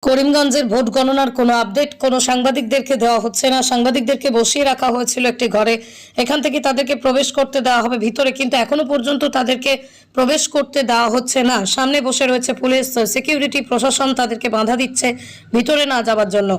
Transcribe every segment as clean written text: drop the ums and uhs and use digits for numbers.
করিমগঞ্জের vote গণনার কোনো update কোনো সাংবাদিকদেরকে দেওয়া হচ্ছে না। সাংবাদিকদেরকে বসিয়ে রাখা হয়েছিল একটি ঘরে, এখান থেকে তাদেরকে প্রবেশ করতে দেওয়া হবে ভিতরে, কিন্তু এখনো পর্যন্ত তাদেরকে প্রবেশ করতে দেওয়া হচ্ছে না। সামনে বসে রয়েছে পুলিশ, সিকিউরিটি প্রশাসন তাদেরকে বাধা দিচ্ছে ভিতরে না যাওয়ার জন্য।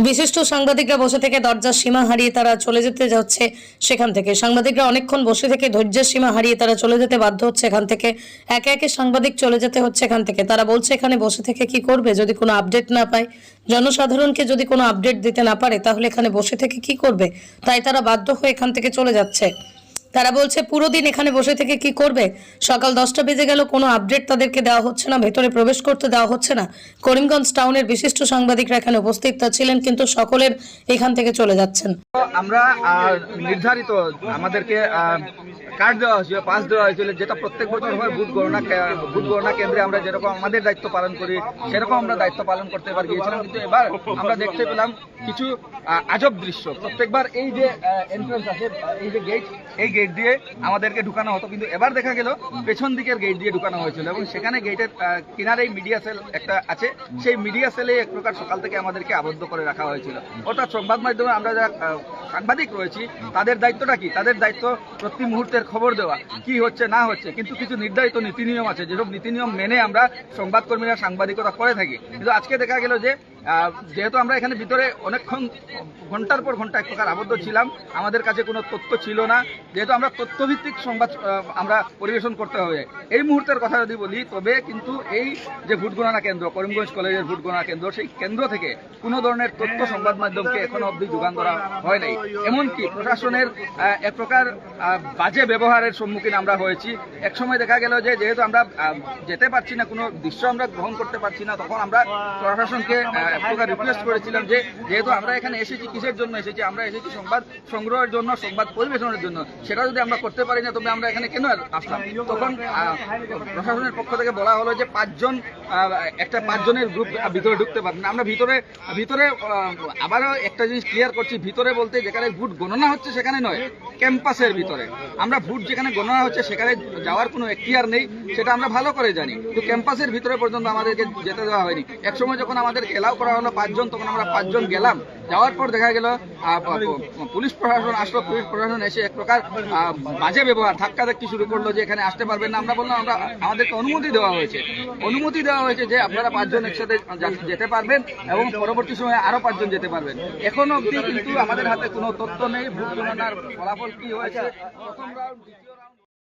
বিশিষ্ট সাংবাদিকরা বসে থেকে দরজার সীমা হারিয়ে তারা চলে যেতে যাচ্ছে সেখান থেকে। সাংবাদিকরা অনেকক্ষণ বসে থেকে ধৈর্যের সীমা হারিয়ে তারা চলে যেতে বাধ্য হচ্ছে এখান থেকে। একে একে সাংবাদিক চলে যেতে হচ্ছে এখান থেকে। তারা বলছে এখানে বসে থেকে কি করবে যদি কোনো আপডেট না পায়, জনসাধারণকে যদি কোনো আপডেট দিতে না পারে তাহলে এখানে বসে থেকে কি করবে। তাই তারা বাধ্য হয়ে এখান থেকে চলে যাচ্ছে। তারা বলছে পুরো দিন এখানে বসে থেকে কি করবে। সকাল 10টা বেজে গেল, কোনো আপডেট তাদেরকে দেওয়া হচ্ছে না, ভেতরে প্রবেশ করতে দেওয়া হচ্ছে না। করিমগঞ্জ টাউনের বিশিষ্ট সাংবাদিকরা এখানে উপস্থিত ছিলেন, কিন্তু সকলের এখান থেকে চলে যাচ্ছেন। আমরা নির্ধারিত আমাদেরকে কার্ড দেওয়া হয়েছিল, পাস দেওয়া হয়েছিল, যেটা প্রত্যেক বছর হয় ভোট গণনা কেন্দ্রে আমরা যেরকম আমাদের দায়িত্ব পালন করি সেরকম আমরা দায়িত্ব পালন করতে এবার গিয়েছিলাম। কিন্তু এবার আমরা দেখতে পেলাম কিছু আজব দৃশ্য। প্রত্যেকবার এই যে এন্ট্রান্স আছে, এই যে গেট, এই গেট দিয়ে আমাদেরকে ঢুকানো হতো, কিন্তু এবার দেখা গেল পেছন দিকের গেট দিয়ে ঢুকানো হয়েছিল এবং সেখানে গেটের কিনারেই মিডিয়া সেল একটা আছে, সেই মিডিয়া সেলে এক প্রকার সকাল থেকে আমাদেরকে আবদ্ধ করে রাখা হয়েছিল। অর্থাৎ সংবাদ মাধ্যমে আমরা যারা সাংবাদিক রয়েছি তাদের দায়িত্বটা কি? তাদের দায়িত্ব প্রতি মুহূর্তের খবর দেওয়া, কি হচ্ছে না হচ্ছে, কিন্তু কিছু নির্ধারিত নীতি নিয়ম আছে, যেসব নীতি নিয়ম মেনে আমরা সংবাদকর্মীরা সাংবাদিকতা করে থাকি। কিন্তু আজকে দেখা গেল যে যেহেতু আমরা এখানে ভিতরে অনেকক্ষণ ঘন্টার পর ঘন্টা এক প্রকার আবদ্ধ ছিলাম, আমাদের কাছে কোনো তথ্য ছিল না, যেহেতু আমরা তথ্যভিত্তিক সংবাদ আমরা পরিবেশন করতে হবে। এই মুহূর্তের কথা যদি বলি, তবে কিন্তু এই যে ভোট গণনা কেন্দ্র, করিমগঞ্জ কলেজের ভোট গণনা কেন্দ্র, সেই কেন্দ্র থেকে কোনো ধরনের তথ্য সংবাদ মাধ্যমকে এখনো অবধি যোগান ধরা হয় নাই। এমনকি প্রশাসনের এক প্রকার বাজে ব্যবহারের সম্মুখীন আমরা হয়েছি। একসময় দেখা গেল যে যেহেতু আমরা যেতে পারছি না, কোনো দৃশ্য আমরা গ্রহণ করতে পারছি না, তখন আমরা প্রশাসনকে এক প্রকার রিকোয়েস্ট করেছিলাম যে যেহেতু আমরা এখানে এসেছি, কিসের জন্য এসেছি? আমরা এসেছি সংবাদ সংগ্রহের জন্য, সংবাদ পরিবেশনের জন্য। সেটা যদি আমরা করতে পারি না, তবে আমরা এখানে কেন আসলাম? তখন প্রশাসনের পক্ষ থেকে বলা হলো যে 5 জনের গ্রুপ ভিতরে ঢুকতে পারবেন। আমরা ভিতরে আবারও একটা জিনিস ক্লিয়ার করছি, ভিতরে বলতে যেখানে ভোট গণনা হচ্ছে সেখানে নয়, ক্যাম্পাসের ভিতরে। আমরা ভোট যেখানে গণনা হচ্ছে সেখানে যাওয়ার কোনো এখতিয়ার নেই, সেটা আমরা ভালো করে জানি, কিন্তু ক্যাম্পাসের ভিতরে পর্যন্ত আমাদেরকে যেতে দেওয়া হয়নি। একসময় যখন আমাদের এলাও করা হলো 5 জন, তখন আমরা 5 জন গেলাম। যাওয়ার পর দেখা গেল পুলিশ প্রশাসন আসলো। পুলিশ প্রশাসন এসে এক প্রকার বাজে ব্যবহার, ধাক্কাধাক্কি শুরু করলো যে এখানে আসতে পারবেন না। আমরা বললাম আমাদেরকে অনুমতি দেওয়া হয়েছে যে আপনারা 5 জন একসাথে যেতে পারবেন এবং পরবর্তী সময়ে আরো 5 জন যেতে পারবেন। এখনো অবধি কিন্তু আমাদের হাতে কোনো তথ্য নেই ভোট গণনার ফলাফল কি হয়েছে। প্রথম রাউন্ড